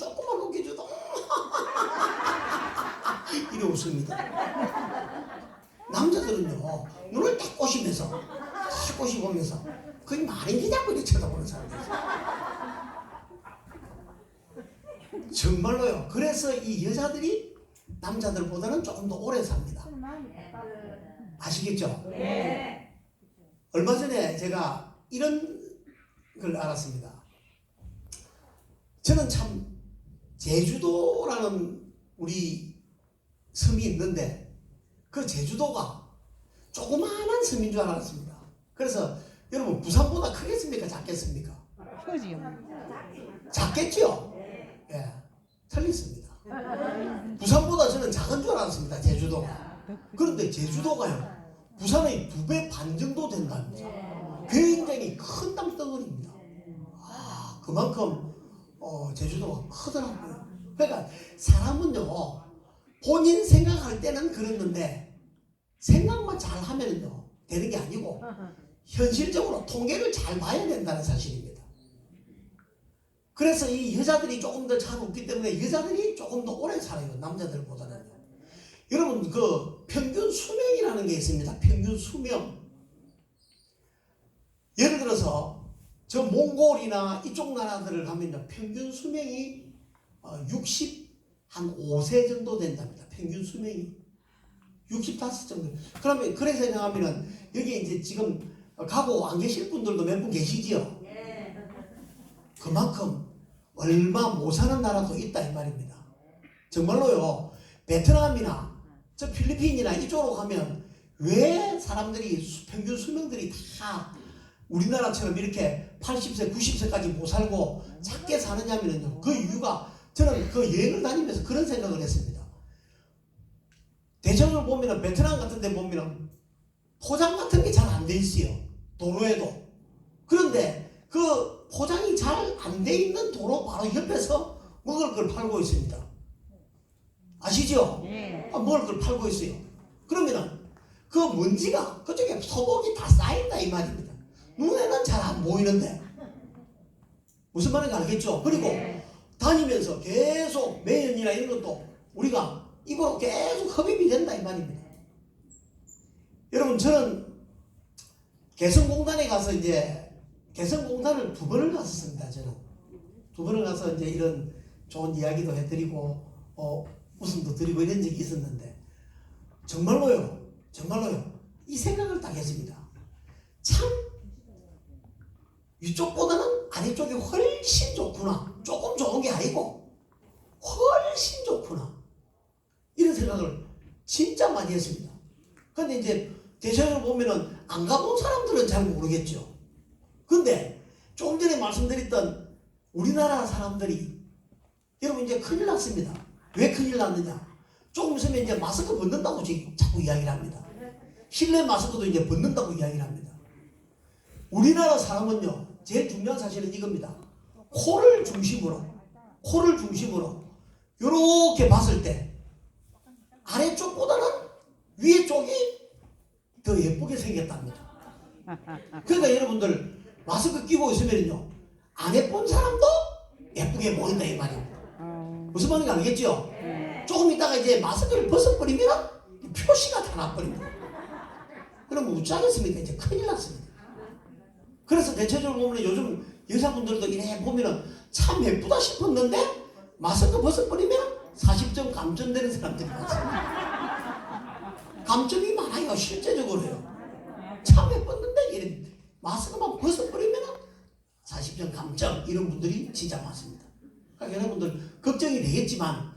조금만 웃겨줘도 이래 웃습니다. 남자들은요 눈을 딱 꼬시면서 딱 꼬시보면서 거의 말인기냐고 이렇게 쳐다보는 사람들이 있어요. 정말로요. 그래서 이 여자들이 남자들보다는 조금 더 오래 삽니다. 아시겠죠? 네. 얼마 전에 제가 이런 걸 알았습니다. 저는 참 제주도라는 우리 섬이 있는데 그 제주도가 조그마한 섬인 줄 알았습니다. 그래서 여러분 부산보다 크겠습니까? 작겠습니까? 크지요. 작겠죠? 예, 틀렸습니다. 부산보다 저는 작은 줄 알았습니다. 제주도가. 그런데 제주도가요 부산의 2배 반 정도 된답니다. 굉장히 큰 땅덩어리입니다. 아, 그만큼 제주도가 크더라고요. 그러니까 사람은요 본인 생각할 때는 그랬는데 생각만 잘 하면요 되는 게 아니고 현실적으로 통계를 잘 봐야 된다는 사실입니다. 그래서 이 여자들이 조금 더 잘 웃기 때문에 여자들이 조금 더 오래 살아요. 남자들보다는요. 여러분 그 평균 수명이라는 게 있습니다. 평균 수명. 예를 들어서 저 몽골이나 이쪽 나라들을 가면요 평균 수명이 65세 정도 된답니다. 평균 수명이 65 정도. 그러면 그래서 생각하면은 여기 이제 지금 가고 안 계실 분들도 몇 분 계시지요. 그만큼 얼마 못 사는 나라도 있다 이 말입니다. 정말로요. 베트남이나 저 필리핀이나 이쪽으로 가면 왜 사람들이 평균 수명들이 다 우리나라처럼 이렇게 80세, 90세까지 못 살고 작게 사느냐면요. 그 이유가 저는 그 여행을 다니면서 그런 생각을 했습니다. 대전을 보면은 베트남 같은 데 보면은 포장 같은 게 잘 안 돼 있어요. 도로에도. 그런데 그 포장이 잘 안 돼 있는 도로 바로 옆에서 먹을 걸 팔고 있습니다. 아시죠? 네. 먹을 걸 팔고 있어요. 그러면은 그 먼지가 그쪽에 소복이 다 쌓인다 이 말입니다. 눈에는 잘 안 보이는데 무슨 말인지 알겠죠? 그리고 다니면서 계속 매연이나 이런 것도 우리가 입으로 계속 흡입이 된다 이 말입니다. 여러분 저는 개성공단에 가서 이제 개성공단을 2번을 갔었습니다. 저는 2번을 가서 이제 이런 좋은 이야기도 해드리고 웃음도 드리고 이런 적이 있었는데 정말로요 이 생각을 딱 했습니다. 참 위쪽보다는 아래쪽이 훨씬 좋구나. 조금 좋은 게 아니고 훨씬 좋구나. 이런 생각을 진짜 많이 했습니다. 근데 이제 대전을 보면은 안 가본 사람들은 잘 모르겠죠. 근데 조금 전에 말씀드렸던 우리나라 사람들이 여러분 이제 큰일 났습니다. 왜 큰일 났느냐? 조금 있으면 이제 마스크 벗는다고 자꾸 이야기를 합니다. 실내 마스크도 이제 벗는다고 이야기를 합니다. 우리나라 사람은요 제일 중요한 사실은 이겁니다. 코를 중심으로 이렇게 봤을 때 아래쪽보다는 위에 쪽이 더 예쁘게 생겼답니다. 그러니까 여러분들 마스크 끼고 있으면요 안 예쁜 사람도 예쁘게 보인다 이 말입니다. 무슨 말인지 알겠죠? 조금 있다가 이제 마스크를 벗어버리면 표시가 다 나버립니다. 그럼 어쩌겠습니까? 이제 큰일 났습니다. 그래서 대체적으로 보면 요즘 여자분들도 이래 보면은 참 예쁘다 싶었는데 마스크 벗어버리면 40점 감점되는 사람들이 많습니다. 감점이 많아요. 실제적으로요. 참 예뻤는데 이래 마스크만 벗어버리면 40점 감점 이런 분들이 진짜 많습니다. 그러니까 여러분들 걱정이 되겠지만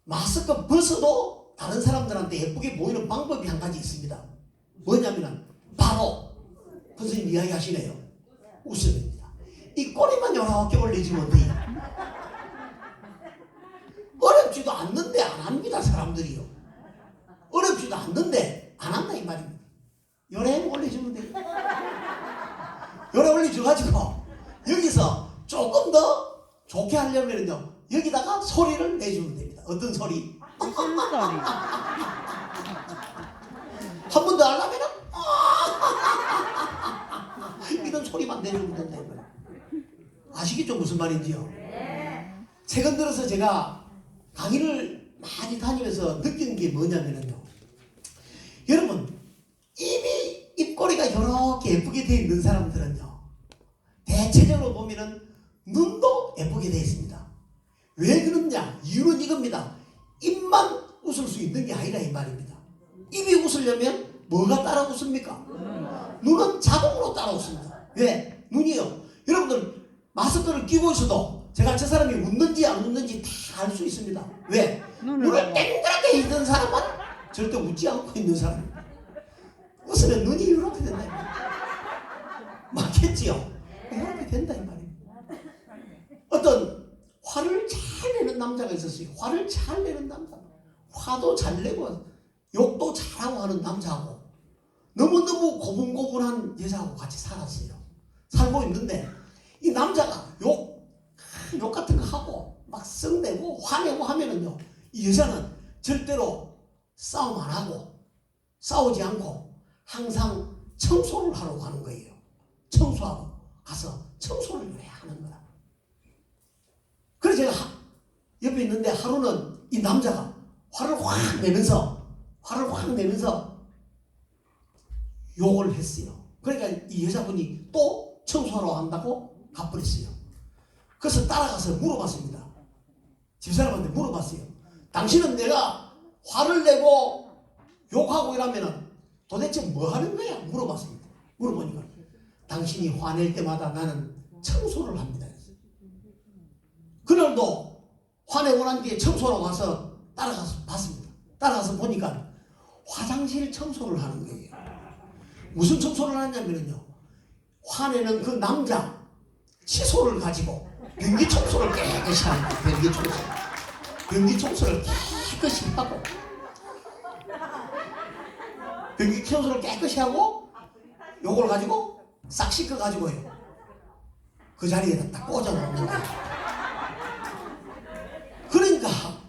마스크 벗어도 다른 사람들한테 예쁘게 보이는 방법이 한 가지 있습니다. 뭐냐면은 바로 선생님 이야기 하시네요. 웃음입니다. 이 꼬리만 이렇게 올리지면 돼요. 어렵지도 않는데 안 합니다. 사람들이요. 어렵지도 않는데 안 한다 이 말입니다. 요래 올려주면 돼요. 요래 올려줘가지고 여기서 조금 더 좋게 하려면요 여기다가 소리를 내주면 됩니다. 어떤 소리? 무슨 소리? 한 번 더 하려면은 이런 소리만 내주면 된다 이거예요. 아시겠죠 무슨 말인지요? 최근 들어서 제가 강의를 많이 다니면서 느낀 게 뭐냐면요. 여러분, 입꼬리가 이렇게 예쁘게 되어 있는 사람들은요. 대체적으로 보면은 눈도 예쁘게 되어 있습니다. 왜 그러냐? 이유는 이겁니다. 입만 웃을 수 있는 게 아니라 이 말입니다. 입이 웃으려면 뭐가 따라 웃습니까? 눈은 자동으로 따라 웃습니다. 왜? 눈이요. 여러분들 마스크를 끼고 있어도 제가 저 사람이 웃는지 안 웃는지 다 알 수 있습니다. 왜? 눈을 땡그랗게 있는 사람은 절대 웃지 않고 있는 사람입니다. 웃으면 눈이 이렇게 된다 이 말입니다. 맞겠지요? 이렇게 된다 이 말입니다. 어떤 화를 잘 내는 남자가 있었어요. 화를 잘 내는 남자. 화도 잘 내고 욕도 잘하고 하는 남자하고 너무너무 고분고분한 여자하고 같이 살았어요. 살고 있는데 이 남자가 욕 같은 거 하고 막 썩내고 화내고 하면은요, 이 여자는 절대로 싸움 안 하고 싸우지 않고 항상 청소를 하러 가는 거예요. 청소하러 가서 청소를 해야 하는 거다. 그래서 제가 옆에 있는데 하루는 이 남자가 화를 확 내면서 욕을 했어요. 그러니까 이 여자분이 또 청소하러 간다고 가버렸어요. 그래서 따라가서 물어봤습니다. 집사람한테 물어봤어요. 당신은 내가 화를 내고 욕하고 이러면은 도대체 뭐 하는 거야? 물어봤습니다. 물어보니까 당신이 화낼 때마다 나는 청소를 합니다. 그날도 화내고 난 뒤에 청소하러 가서 따라가서 봤습니다. 따라가서 보니까 화장실 청소를 하는 거예요. 무슨 청소를 하냐면요, 화내는 그 남자 칫솔을 가지고 변기 청소를 깨끗이 하는 거예요. 변기 청소를 깨끗이 하고 변기 청소를 깨끗이 하고 요걸 가지고 싹 씻어 가지고요, 그 자리에다 딱 꽂아 놓는 거예요. 그러니까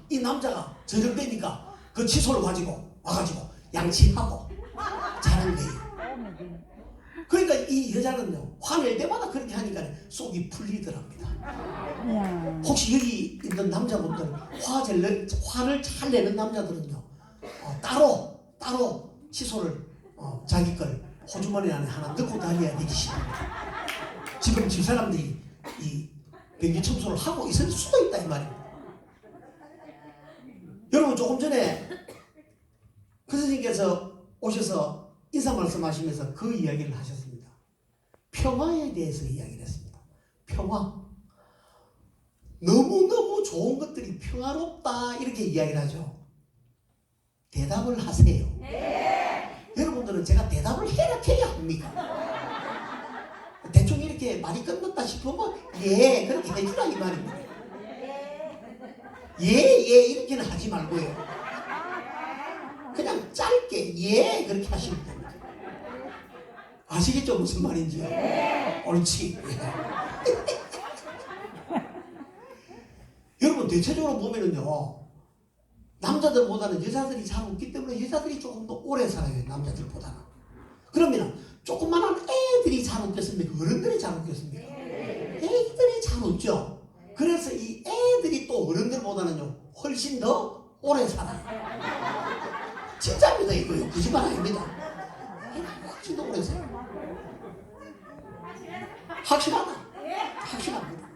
이 남자가 저녁 되니까 그 칫솔을 가지고 와가지고 양치하고 자는 거예요. 그러니까 이 여자는요, 화낼 때마다 그렇게 하니까 속이 풀리더랍니다. 혹시 여기 있는 남자분들 화를 잘 내는 남자들은요, 따로 칫솔을 자기 걸 호주머니 안에 하나 넣고 다녀야 되기 쉽습니다. 지금 집사람들이 이 변기 청소를 하고 있을 수도 있다 이 말입니다. 여러분, 조금 전에 그 선생님께서 오셔서 인사 말씀하시면서 그 이야기를 하셨습니다. 평화에 대해서 이야기를 했습니다. 평화. 너무너무 좋은 것들이 평화롭다 이렇게 이야기를 하죠. 대답을 하세요. 네. 여러분들은 제가 대답을 해야 합니까? 대충 이렇게 말이 끝났다 싶으면 예 그렇게 해주라 이 말입니다. 예 이렇게는 하지 말고요, 그냥 짧게 예 그렇게 하시면 됩니다. 아시겠죠 무슨 말인지요? 네. 옳지. 여러분, 대체적으로 보면은요, 남자들보다는 여자들이 잘 웃기 때문에 여자들이 조금 더 오래 살아요, 남자들보다는. 그러면 조그만한 애들이 잘 웃겠습니까? 어른들이 잘 웃겠습니까? 애들이 잘 웃죠. 그래서 이 애들이 또 어른들보다는요 훨씬 더 오래 살아요. 진짜입니다. 이거요, 거짓말 아닙니다. 훨씬 더 오래 살아요. 확실합니다.